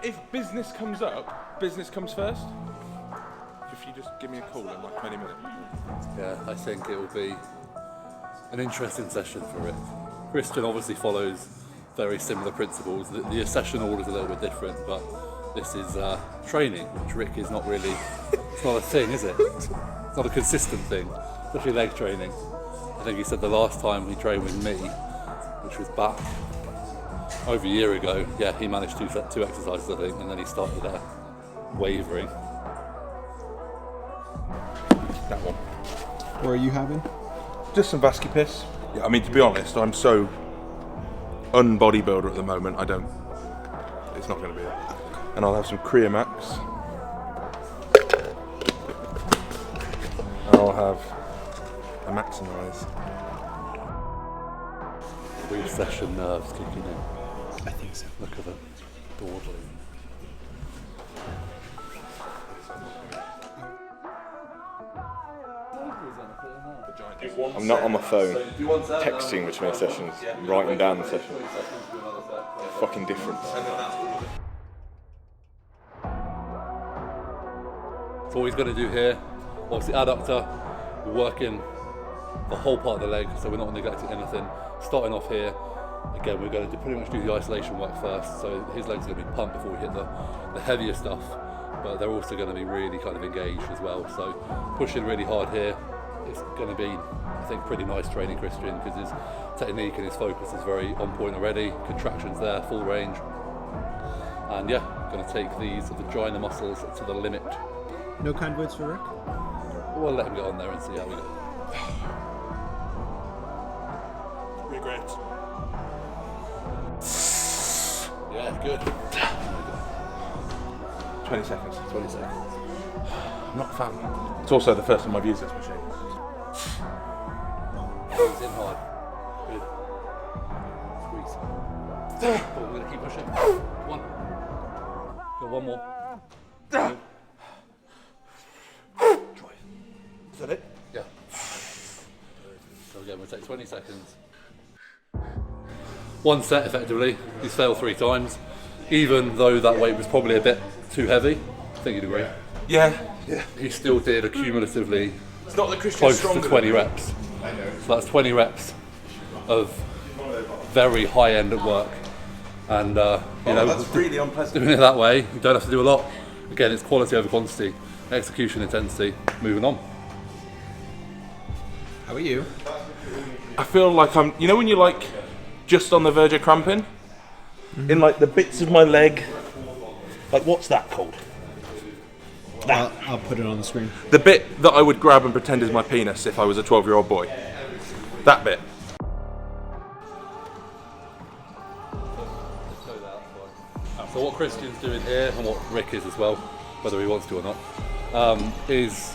if business comes up, business comes first. If you just give me a call in like 20 minutes. Yeah, I think it will be an interesting session for Rick. Christian obviously follows very similar principles. The session order is a little bit different, but this is training, which Rick is not really, it's not a thing, is it? It's not a consistent thing, especially leg training. I think he said the last time he trained with me, which was back over a year ago, yeah, he managed two exercises, I think, and then he started wavering. That one. What are you having? Just some vasky piss. Yeah, I mean, to be honest, I'm so un-bodybuilder at the moment, it's not going to be it. And I'll have some Creamax. And I'll have a Maximize. Pre-session nerves kicking in. I think so. Look at the dawdling. I'm not on my phone texting between sessions, writing down the session. Fucking difference. So what he's going to do here, obviously adductor, we're working the whole part of the leg, so we're not neglecting anything. Starting off here, again, we're going to pretty much do the isolation work first, so his legs are going to be pumped before we hit the heavier stuff, but they're also going to be really kind of engaged as well. So pushing really hard here. It's going to be, I think, pretty nice training Christian, because his technique and his focus is very on point already. Contractions there, full range. And yeah, going to take these vagina muscles to the limit. No kind words for Rick? We'll let him get on there and see how we go. Regret. Yeah, good. 20 seconds. 20 seconds. I'm not a fan. It's also the first time I've used this machine. Squeeze in hard. Good. Squeeze. But we're going to keep pushing. One. Go one more. Two. Is that it? Yeah. So again, we'll take 20 seconds. One set effectively. He's failed 3 times. Even though that weight was probably a bit too heavy. I think you'd agree. Yeah. He still did a cumulatively It's not the Christian close stronger to 20 reps. So that's 20 reps of very high end at work. And that's really unpleasant. doing it that way, you don't have to do a lot. Again, it's quality over quantity, execution intensity, moving on. How are you? I feel like I'm, you know when you're like just on the verge of cramping? In like the bits of my leg, like what's that called? I'll put it on the screen. The bit that I would grab and pretend is my penis if I was a 12-year-old boy. That bit. So what Christian's doing here, and what Rick is as well, whether he wants to or not, is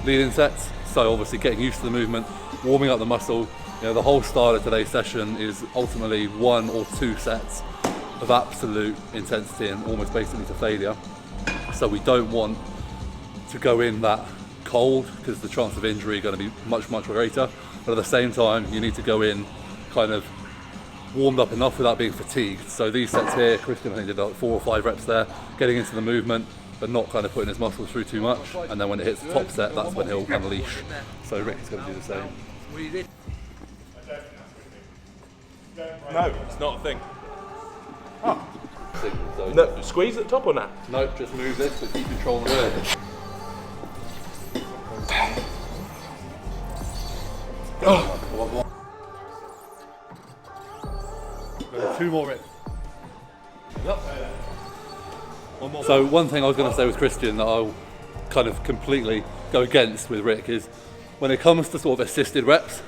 leading sets. So obviously getting used to the movement, warming up the muscle. You know, the whole style of today's session is ultimately 1 or 2 sets of absolute intensity and almost basically to failure. So we don't want to go in that cold, because the chance of injury are going to be much, much greater. But at the same time, you need to go in kind of warmed up enough without being fatigued. So these sets here, Christian I think did like 4 or 5 reps there, getting into the movement, but not kind of putting his muscles through too much. And then when it hits the top set, that's when he'll unleash. So Rick is going to do the same. No, it's not a thing. Oh. So No, squeeze at the top or not? no, just move this, but keep control of the leg. Oh. 2 more reps. Yep. One more. So one thing I was going to say with Christian that I'll kind of completely go against with Rick is when it comes to sort of assisted reps,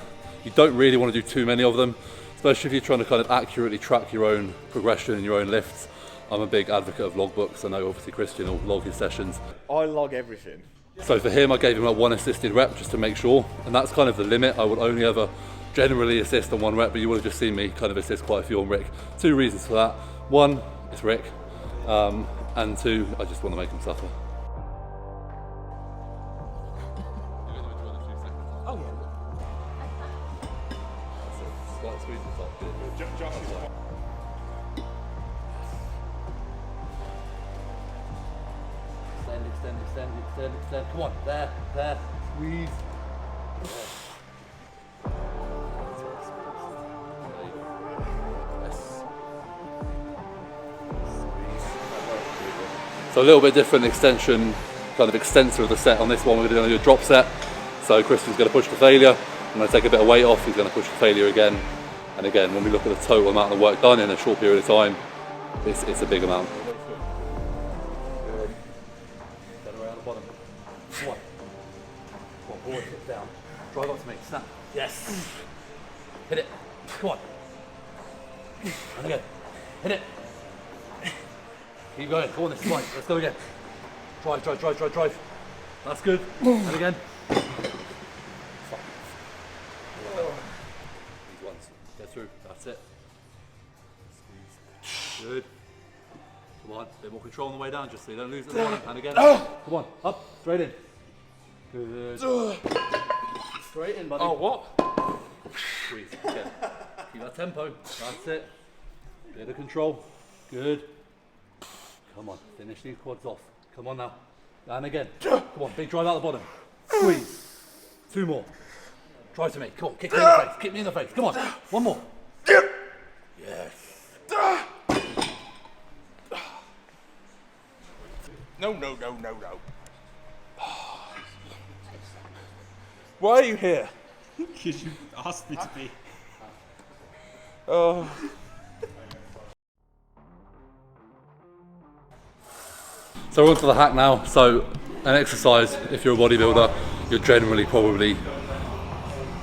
you don't really want to do too many of them, especially if you're trying to kind of accurately track your own progression and your own lifts. I'm a big advocate of logbooks. I know obviously Christian will log his sessions. I log everything. So for him, I gave him like 1 assisted rep just to make sure, and that's kind of the limit. I would only ever generally assist on 1 rep, but you would have just seen me kind of assist quite a few on Rick. 2 reasons for that. 1, it's Rick, and 2, I just want to make him suffer. Oh yeah. Squeeze the top. extend. Come on, there, squeeze. Yes. So a little bit different extension, kind of extensor of the set on this one. We're going to do a drop set. So Christian's going to push to failure. I'm going to take a bit of weight off. He's going to push to failure again. And again, when we look at the total amount of work done in a short period of time, it's a big amount. Good. Get around the bottom. Come on. Come on, board, hip down. Drive up to me. Snap. Yes. Hit it. Come on. And again. Hit it. Keep going. Go on, this is right. Let's go again. Drive. That's good. And again. These ones. Get through. That's it. Squeeze. Good. Come on. A bit more control on the way down, just so you don't lose it. And again. Come on. Up. Straight in. Good. Straight in, buddy. Oh, what? Squeeze. Again. Keep that tempo. That's it. Bit of control. Good. Come on. Finish these quads off. Come on now. And again. Come on. Big drive out the bottom. Squeeze. 2 more. Drive to me. Come on. Kick me in the face. Kick me in the face. Come on. 1 more. Yes. No. Why are you here? Because you asked me to be. Oh. So we're on to the hack now. So an exercise, if you're a bodybuilder, you're generally probably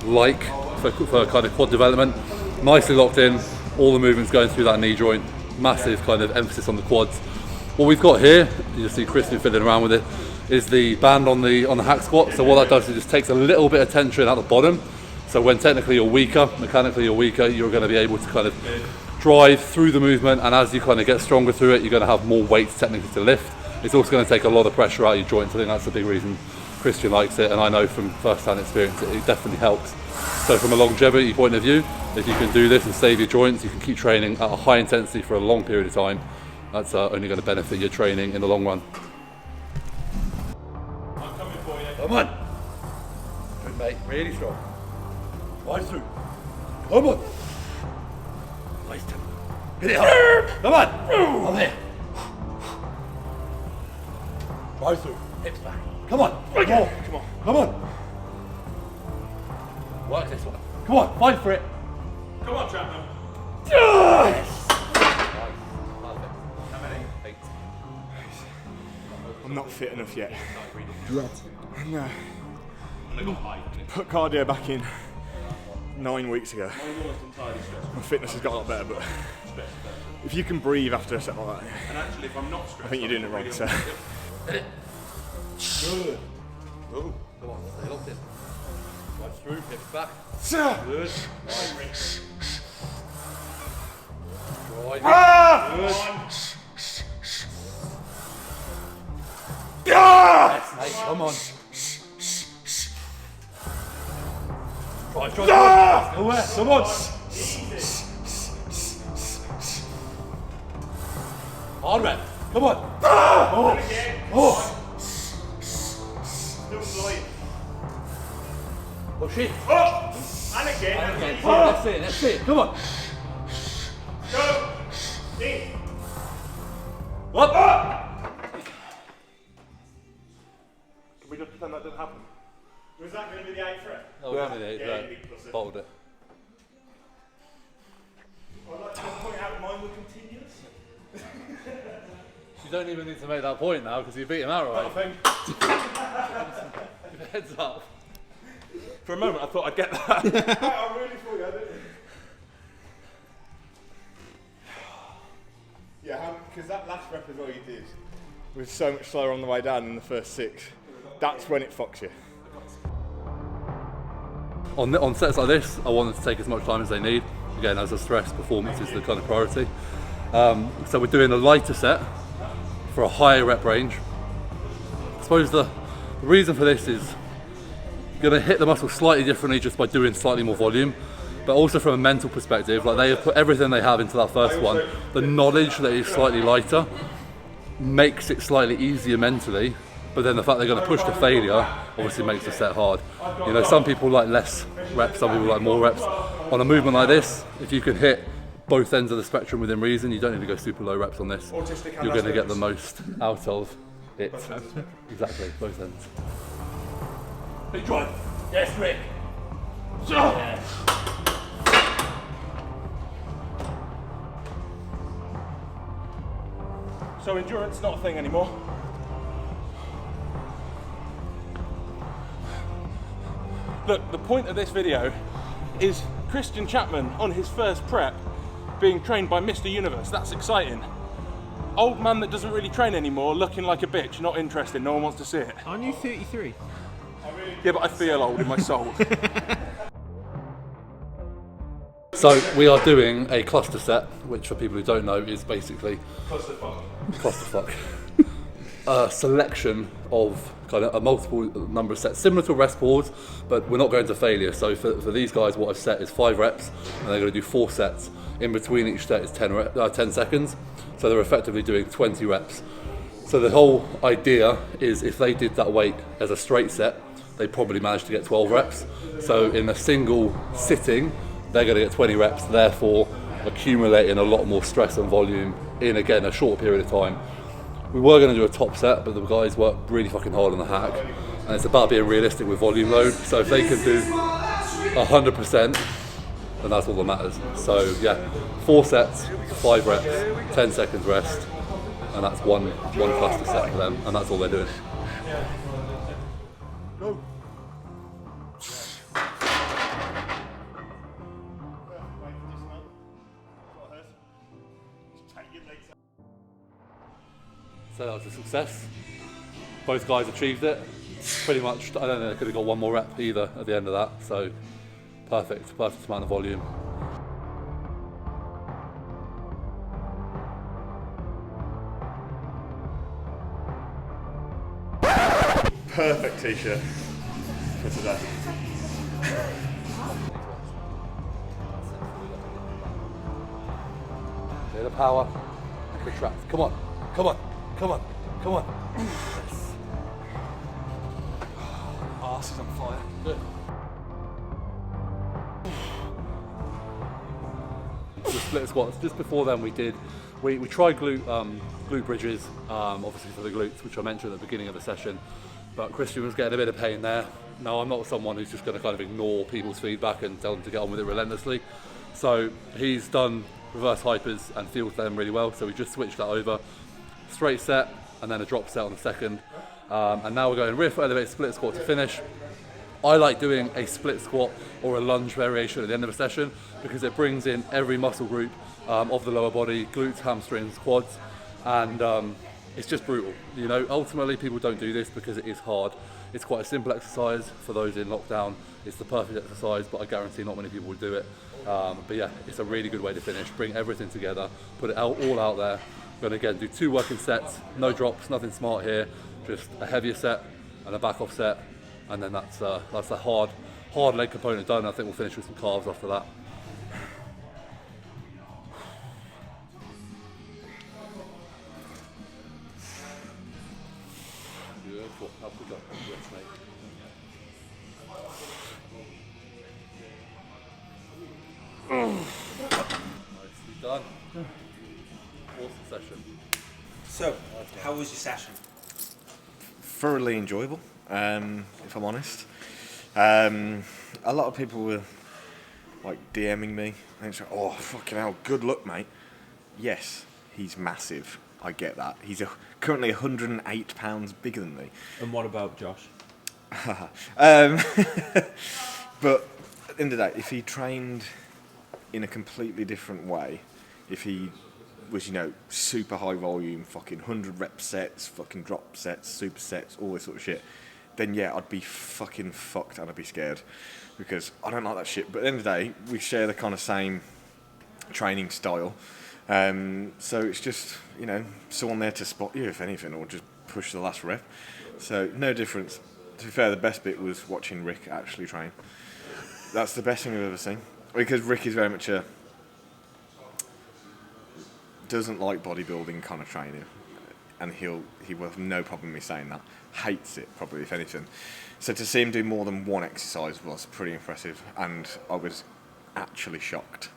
like for kind of quad development. Nicely locked in, all the movements going through that knee joint, massive kind of emphasis on the quads. What we've got here, you just see Christian fiddling around with it, is the band on the hack squat. So what that does is just takes a little bit of tension out the bottom. So when technically you're weaker, mechanically you're weaker, you're going to be able to kind of drive through the movement, and as you kind of get stronger through it, you're going to have more weight technically to lift. It's also going to take a lot of pressure out of your joints. I think that's the big reason Christian likes it, and I know from first-hand experience it definitely helps. So from a longevity point of view, if you can do this and save your joints, you can keep training at a high intensity for a long period of time. That's only going to benefit your training in the long run. I'm coming for you. Come on. Good, mate. Really strong. Right through. Come on. Nice tempo. Hit it hard. Come on. I'm here. Right through. Hips back. Come on. More. Come on. Work this one. Come on. Fight for it. Come on, Chapman. Yes. I'm not fit enough yet. Yet. No. Put cardio back in 9 weeks ago. My fitness has got a lot better, but if you can breathe after a set like that, And actually, if I'm not stressed, I think you're doing it wrong. So. Good. Come on, stay locked in. Right through, hips back. Good. Nice. Drive. Good. Yes, mate, come on. Drive. Go where? Come on. Hard rep. Come on. Oh. still flying. Push it. And again. Let's see it. Come on. Go. In. Up. Can we just pretend that didn't happen? Was that going to be the 8th rep? Oh, Yeah. Yeah, you big plus it. Bottled it. I'd like to point out mine were continuous. You don't even need to make that point now because you beat him out, right? Heads up. For a moment, I thought I'd get that. I really thought you had it. Yeah, because that last rep is all you did was so much slower on the way down than the first 6. That's when it fucks you. On sets like this, I want them to take as much time as they need. Again, as a stress, performance is the kind of priority. So we're doing a lighter set for a higher rep range. I suppose the reason for this is you're going to hit the muscle slightly differently just by doing slightly more volume, but also from a mental perspective, like they have put everything they have into that first one. The knowledge that it's slightly lighter makes it slightly easier mentally But then the fact they're going to push to failure obviously makes the set hard. You know, some people like less reps, some people like more reps. On a movement like this, if you can hit both ends of the spectrum within reason, you don't need to go super low reps on this. You're going to get the most out of it. Exactly, both ends. Big drive. Yes, Rick. Yeah. So endurance not a thing anymore. Look, the point of this video is Christian Chapman on his first prep being trained by Mr. Universe. That's exciting. Old man that doesn't really train anymore, looking like a bitch, not interested, no one wants to see it. Aren't you 33? Yeah, but I feel old in my soul. So we are doing a cluster set, which for people who don't know is basically clusterfuck. A selection of kind of a multiple number of sets, similar to rest pause, but we're not going to failure. So for these guys, what I've set is 5 reps, and they're going to do 4 sets. In between each set is 10 seconds, so they're effectively doing 20 reps. So the whole idea is if they did that weight as a straight set, they probably managed to get 12 reps. So in a single sitting, they're going to get 20 reps, therefore accumulating a lot more stress and volume in, again, a short period of time. We were going to do a top set, but the guys worked really fucking hard on the hack, and it's about being realistic with volume load. So if they can do 100%, then that's all that matters. So yeah, 4 sets, 5 reps, 10 seconds rest, and that's one cluster set for them, and that's all they're doing. So that was a success. Both guys achieved it. Pretty much, I don't think they could have got one more rep either at the end of that. So perfect amount of volume. Perfect t-shirt for today. Bit of power, contract. Come on, come on, come on, come on. Yes. Arse is on fire. Good. The split squats. Just before then, we tried glute bridges, obviously for the glutes, which I mentioned at the beginning of the session. But Christian was getting a bit of pain there. Now, I'm not someone who's just going to kind of ignore people's feedback and tell them to get on with it relentlessly. So he's done reverse hypers and feels them really well. So we just switched that over. Straight set and then a drop set on the second. And now we're going rear foot elevate split squat to finish. I like doing a split squat or a lunge variation at the end of a session because it brings in every muscle group of the lower body, glutes, hamstrings, quads, and it's just brutal. You know, ultimately people don't do this because it is hard. It's quite a simple exercise for those in lockdown. It's the perfect exercise, but I guarantee not many people would do it. But yeah, it's a really good way to finish. Bring everything together, put it all out there. We're going to again do 2 working sets, no drops, nothing smart here, just a heavier set and a back off set, and then that's the hard leg component done. I think we'll finish with some calves after that. Beautiful. How we go? Yes, mate. Nicely done. Awesome session. So, how was your session? Thoroughly enjoyable, if I'm honest. A lot of people were like DMing me and it's like, oh fucking hell, good luck mate. Yes, he's massive, I get that. He's currently 108 pounds bigger than me. And what about Josh? But at the end of the day, if he trained in a completely different way, if he was, you know, super high volume, fucking 100 rep sets, fucking drop sets, super sets, all this sort of shit, then yeah, I'd be fucking fucked and I'd be scared because I don't like that shit. But at the end of the day, we share the kind of same training style. So it's just, you know, someone there to spot you, if anything, or just push the last rep. So no difference. To be fair, the best bit was watching Rick actually train. That's the best thing I've ever seen. Because Rick is very much doesn't like bodybuilding kind of trainer. and he will have no problem me saying that. Hates it, probably, if anything. So to see him do more than one exercise was pretty impressive, and I was actually shocked.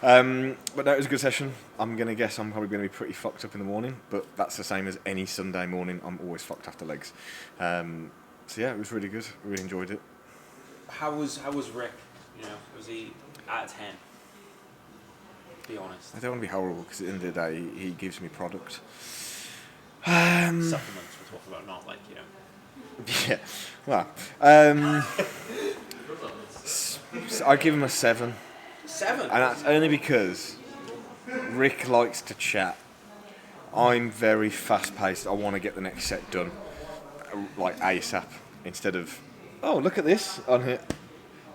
But no, it was a good session. I'm going to guess I'm probably going to be pretty fucked up in the morning, but that's the same as any Sunday morning. I'm always fucked after legs. So yeah, it was really good. Really enjoyed it. How was Rick? You know, was he out of 10? Be honest. I don't want to be horrible because at the end of the day, he gives me product. Supplements we're talking about, not like, you know. Yeah, well, so I give him a 7, 7? and that's only because Rick likes to chat. I'm very fast-paced. I want to get the next set done, like ASAP, instead of, oh, look at this on here.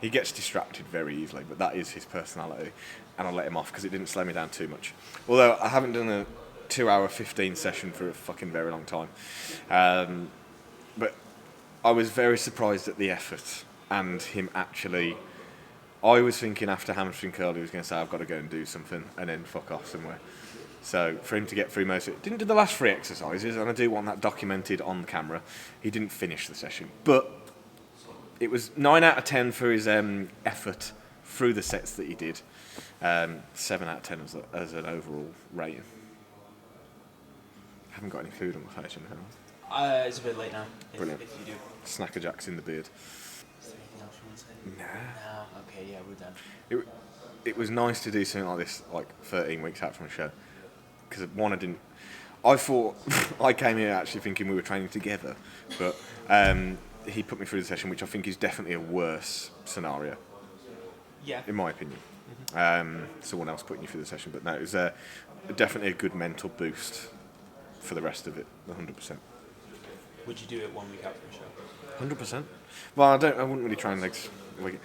He gets distracted very easily, but that is his personality, and I let him off because it didn't slow me down too much. Although I haven't done a 2-hour 15 session for a fucking very long time. But I was very surprised at the effort and him actually. I was thinking after hamstring curl he was going to say I've got to go and do something and then fuck off somewhere. So for him to get through most of it, didn't do the last 3 exercises, and I do want that documented on camera. He didn't finish the session, but it was 9 out of 10 for his effort through the sets that he did. 7 out of 10 as an overall rating. I haven't got any food on my face, you know. It's a bit late now. Brilliant. If you do. Snacker Jacks in the beard. Is there anything else you want to say? Nah. No. Okay, yeah, we're done. It was nice to do something like this, like 13 weeks out from a show. Because one, I thought, I came here actually thinking we were training together, but he put me through the session, which I think is definitely a worse scenario, Yeah. in my opinion. Someone else putting you through the session, but no, it was definitely a good mental boost for the rest of it, 100%. Would you do it 1 week out for a show? 100%. Well, I wouldn't really train legs. Like,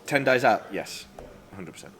10 days out, yes, 100%.